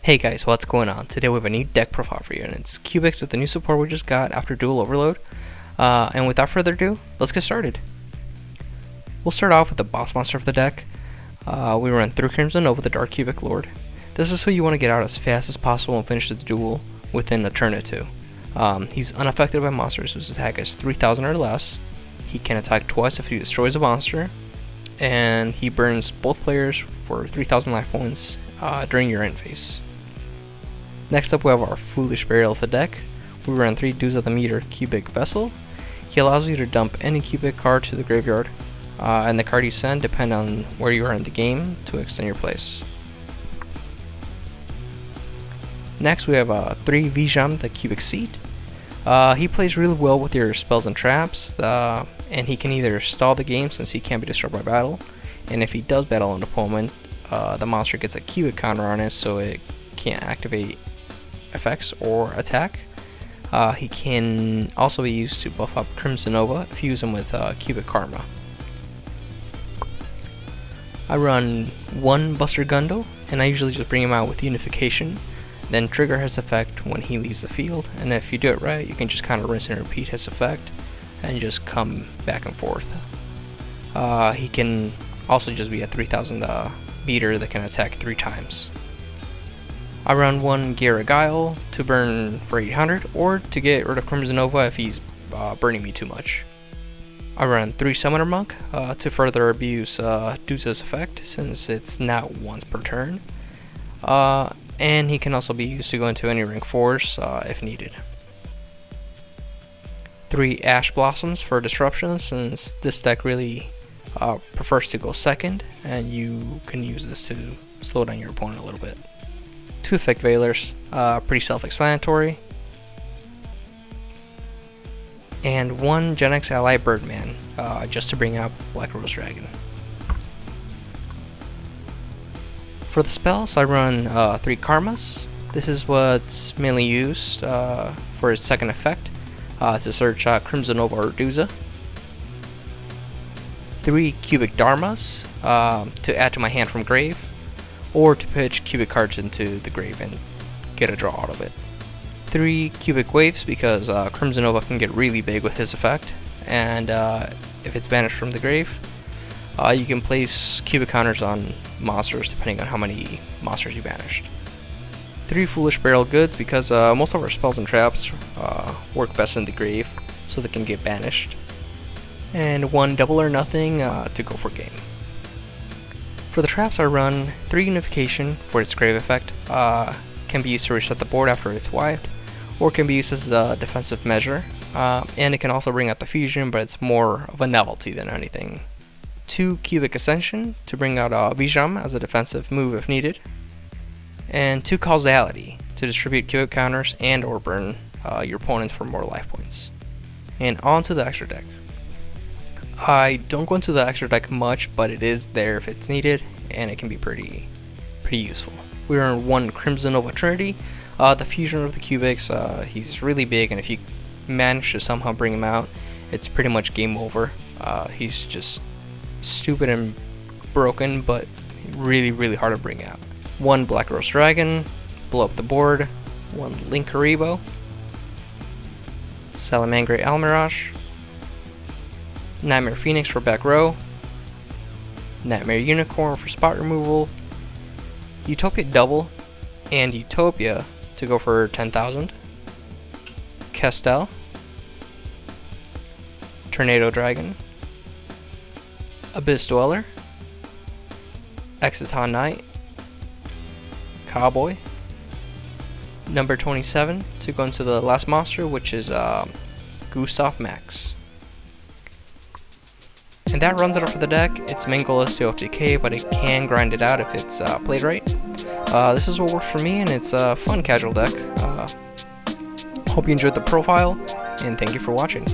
Hey guys, what's going on? Today we have a new deck profile for you, and it's Cubics with the new support we just got after Duel Overload. And without further ado, let's get started. We'll start off with the boss monster of the deck. We run 3 Crimson Nova, the Dark Cubic Lord. This is who you want to get out as fast as possible and finish the duel within a turn or two. He's unaffected by monsters whose attack is 3,000 or less. He can attack twice if he destroys a monster, and he burns both players for 3,000 life points during your end phase. Next up we have our Foolish Burial of the deck. We run 3 Dues of the Meter Cubic Vessel. He allows you to dump any Cubic card to the graveyard, and the card you send depend on where you are in the game to extend your place. Next we have 3 Vijam, the Cubic Seat. He plays really well with your spells and traps, and he can either stall the game since he can't be destroyed by battle, and if he does battle an opponent, the monster gets a Cubic counter on it so it can't activate effects or attack. He can also be used to buff up Crimson Nova if you use him with Cubic Karma. I run 1 Buster Gundo, and I usually just bring him out with Unification, then trigger his effect when he leaves the field, and if you do it right you can just kind of rinse and repeat his effect and just come back and forth. He can also just be a 3,000 beater that can attack 3 times. I run 1 Guile to burn for 800, or to get rid of Crimson Nova if he's burning me too much. I run 3 Summoner Monk to further abuse Duza's effect since it's not once per turn. And he can also be used to go into any rank 4s if needed. 3 Ash Blossoms for disruption since this deck really prefers to go second, and you can use this to slow down your opponent a little bit. 2 Effect Veilers, pretty self-explanatory. And 1 Gen X Ally Birdman, just to bring out Black Rose Dragon. For the spells, I run 3 Karmas. This is what's mainly used for its second effect, to search Crimson Nova or Duza. 3 Cubic Dharmas, to add to my hand from grave, or to pitch Cubic cards into the grave and get a draw out of it. 3 Cubic Waves, because Crimson Nova can get really big with his effect, and if it's banished from the grave, you can place Cubic counters on monsters depending on how many monsters you banished. 3 Foolish Burial Goods, because most of our spells and traps work best in the grave, so they can get banished. And 1 Double or Nothing to go for game. For the traps, I run 3 Unification for its grave effect. Can be used to reset the board after it's wiped, or can be used as a defensive measure. And it can also bring out the fusion, but it's more of a novelty than anything. 2 Cubic Ascension to bring out Vijam as a defensive move if needed. And 2 Causality to distribute Cubic counters and or burn your opponents for more life points. And on to the extra deck. I don't go into the extra deck much, but it is there if it's needed, and it can be pretty useful. We run 1 Crimson Nova Trinity, the fusion of the Cubics. He's really big, and if you manage to somehow bring him out, it's pretty much game over. He's just stupid and broken, but really hard to bring out. 1 Black Rose Dragon, blow up the board. 1 Linkaribo, Salamangre Almirage, Nightmare Phoenix for back row, Nightmare Unicorn for spot removal, Utopia Double, and Utopia to go for 10,000, Kestel, Tornado Dragon, Abyss Dweller, Exiton Knight, Cowboy, number 27 to go into the last monster, which is Gustav Max. And that runs it up for the deck. Its main goal is to OTK, but it can grind it out if it's played right. This is what works for me, and it's a fun casual deck. Hope you enjoyed the profile, and thank you for watching.